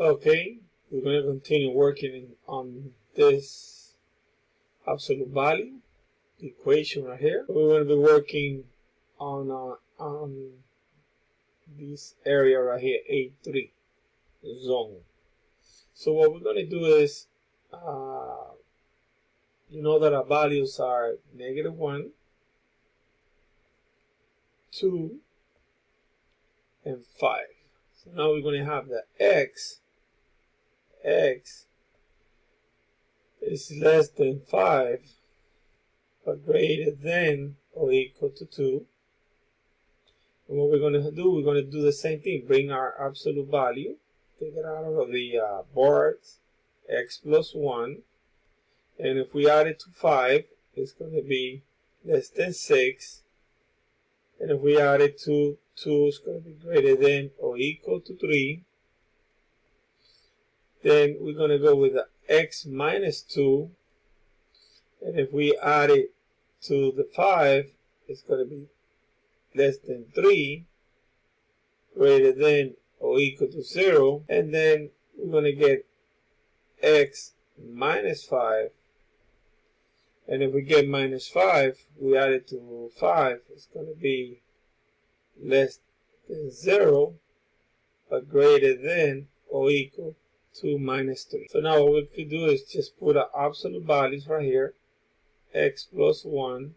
Okay, we're going to continue working on this absolute value equation right here. We're going to be working on this area right here, A3 zone. So what we're going to do is, you know that our values are -1, 2, and 5. So now we're going to have that x is less than 5 but greater than or equal to 2. And what we're going to do, we're going to do the same thing. Bring our absolute value, take it out of the boards, x plus 1. And if we add it to 5, it's going to be less than 6. And if we add it to 2, it's going to be greater than or equal to 3. Then we're going to go with the x minus 2. And if we add it to the 5, it's going to be less than 3, greater than or equal to 0. And then we're going to get x minus 5. And if we get minus 5, we add it to 5, it's going to be less than 0, but greater than or equal to minus 3. So now what we could do is just put our absolute values right here, x plus 1,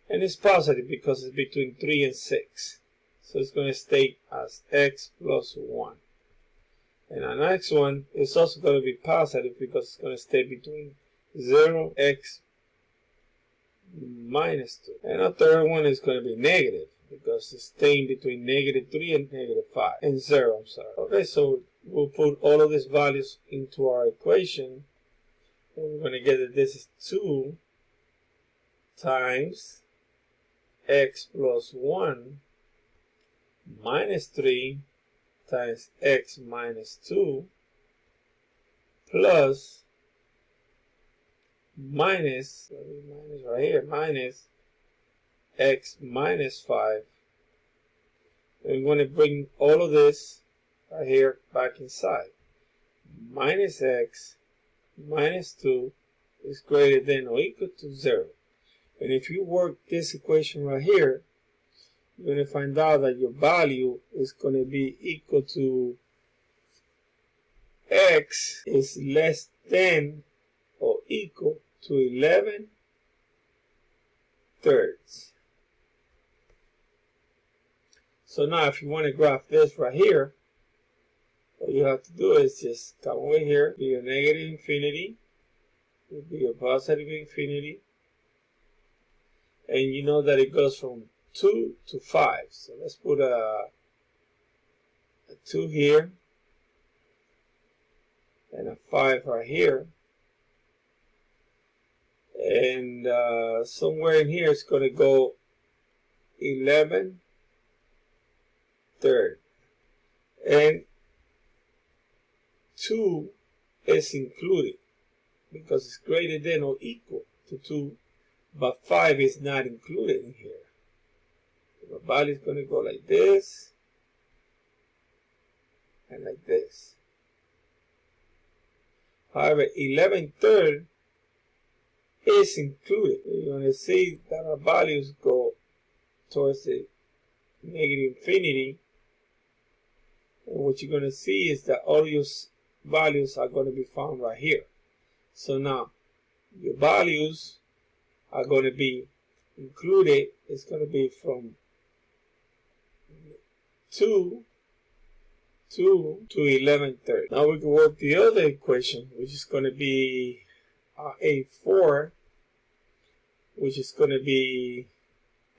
and it's positive because it's between 3 and 6. So it's going to stay as x plus 1. And our next one is also going to be positive because it's going to stay between 0, x minus 2. And our third one is going to be negative because it's staying between -3 and -5 and 0, I'm sorry. Okay, so we'll put all of these values into our equation, and we're going to get that this is 2 times x plus 1 minus 3 times x minus 2 plus minus right here, minus x minus 5. And we're going to bring all of this right here back inside. Minus x minus 2 is greater than or equal to 0. And if you work this equation right here, you're going to find out that your value is going to be equal to x is less than or equal to 11/3. So now if you want to graph this right here, what you have to do is just come over here, be a negative infinity, will be a positive infinity, and you know that it goes from 2 to 5. So let's put a 2 here and a 5 right here. And somewhere in here it's going to go 11/3. And 2 is included because it's greater than or equal to 2, but 5 is not included in here. The value is going to go like this and like this. However, 11/3 is included. You're going to see that our values go towards the negative infinity. And what you're going to see is that all your values are going to be found right here. So now your values are going to be included. It's going to be from 2 to 11/3. Now we can work the other equation, which is going to be A4, which is going to be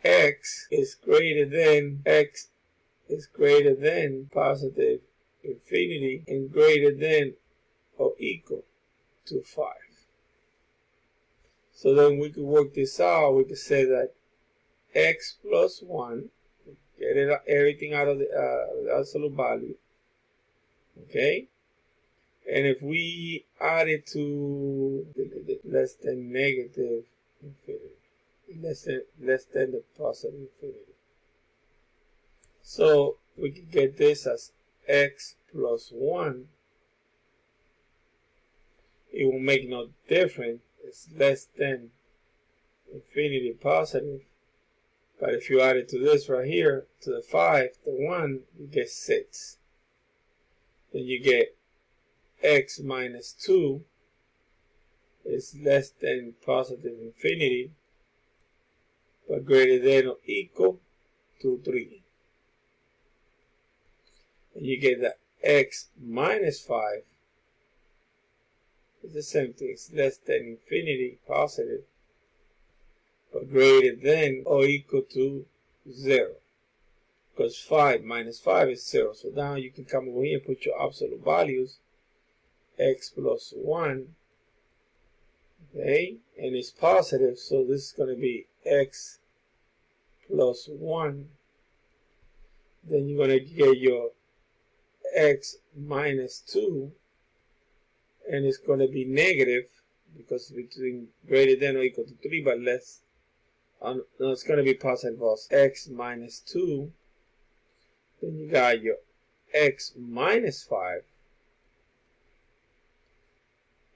x is greater than positive infinity and greater than or equal to 5. So then we could work this out. We could say that x plus 1, get everything out of the absolute value, okay? And if we add it to less than negative infinity, less than the positive infinity. So we can get this as x plus 1, it will make no difference. It's less than infinity positive. But if you add it to this right here, to the 5, the 1, you get 6. Then you get x minus 2 is less than positive infinity, but greater than or equal to 3. And you get that x minus 5 is the same thing. It's less than infinity, positive, but greater than or equal to 0. Because 5 minus 5 is 0. So now you can come over here and put your absolute values. X plus 1. Okay, and it's positive, so this is going to be x plus 1. Then you're going to get your x minus 2, and it's going to be negative because it's between greater than or equal to 3, but less. No, it's going to be positive also. X minus 2. Then you got your x minus 5,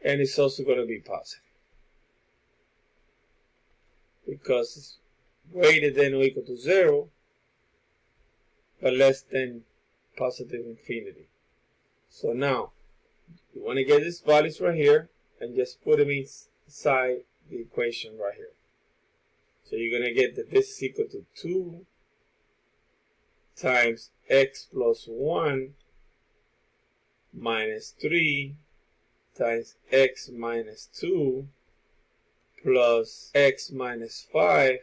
and it's also going to be positive because it's greater than or equal to 0, but less than positive infinity. So now, you want to get these values right here and just put them inside the equation right here. So you're going to get that this is equal to 2 times x plus 1 minus 3 times x minus 2 plus x minus 5.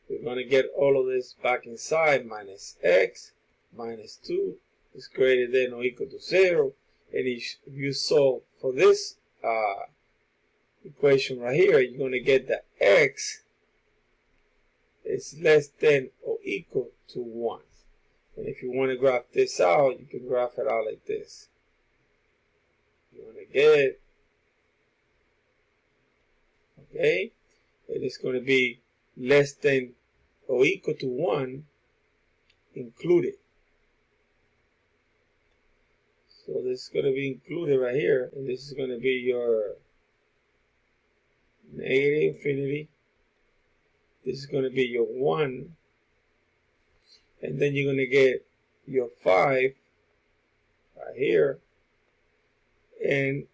We're going to get all of this back inside. Minus x minus 2 is greater than or equal to 0. And if you solve for this equation right here, you're going to get that x is less than or equal to 1. And if you want to graph this out, you can graph it out like this. You want to get, okay, and it's going to be less than or equal to 1 included. So this is going to be included right here, and this is going to be your negative infinity. This is going to be your 1, and then you're going to get your 5 right here, and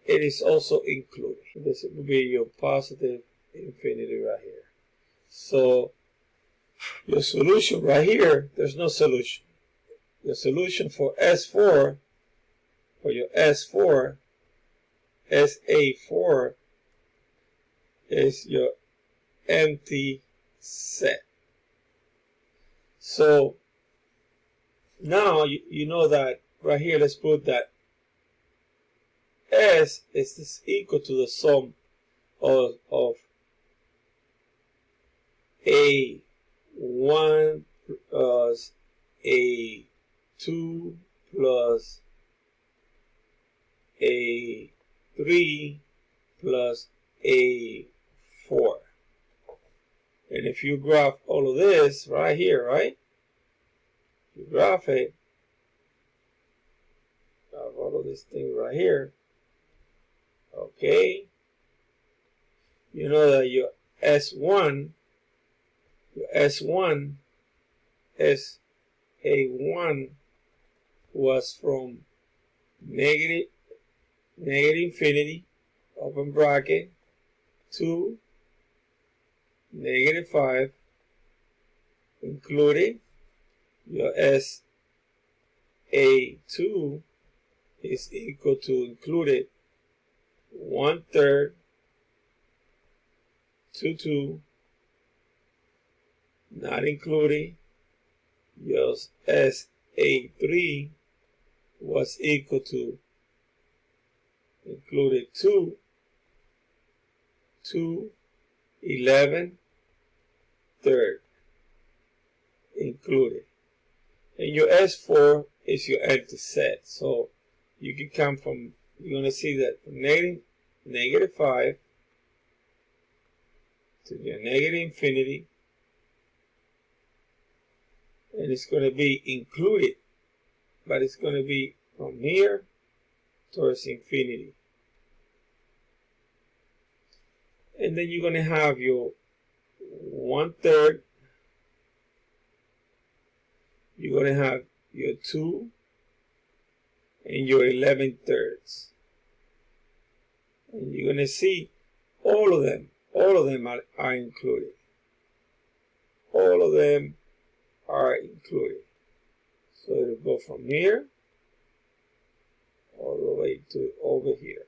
it is also included. This will be your positive infinity right here. So your solution right here, there's no solution. Your solution for S4, for your S4, SA4, is your empty set. So now you know that right here, let's put that S is equal to the sum of A1 plus A2 plus A3 plus A4. And if you graph all of this right here, right? You graph it, graph all of this thing right here. Okay. You know that your S1, SA1 was from negative infinity, open bracket, to negative 5, including your SA2 is equal to included 1/3 to 2, not including your SA3 was equal to included 2 to 11/3 included. And your S4 is your empty set. So you can come from, you're going to see that from negative 5 to your negative infinity, and it's going to be included but it's going to be from here towards infinity. And then you're going to have your 1/3. You're going to have your 2 and your 11/3. And you're going to see all of them are included. All of them are included. So it'll go from here all the way to over here.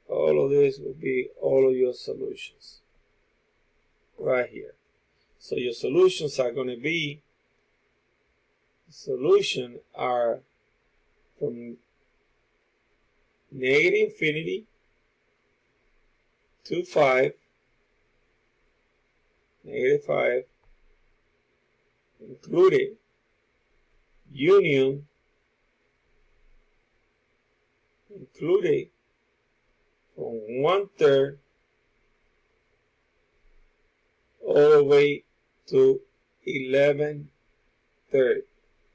All of this will be all of your solutions right here. So your solutions are going to be, are from negative infinity to 5, -5, included, union, included, from 1/3 all the way to 11/3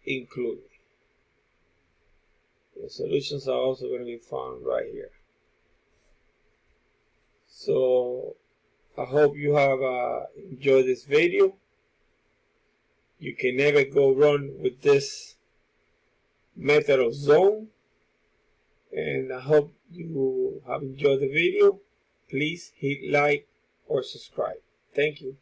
included. The solutions are also going to be found right here. So I hope you have enjoyed this video. You can never go wrong with this method of zone. And I hope you have enjoyed the video. Please hit like or subscribe. Thank you.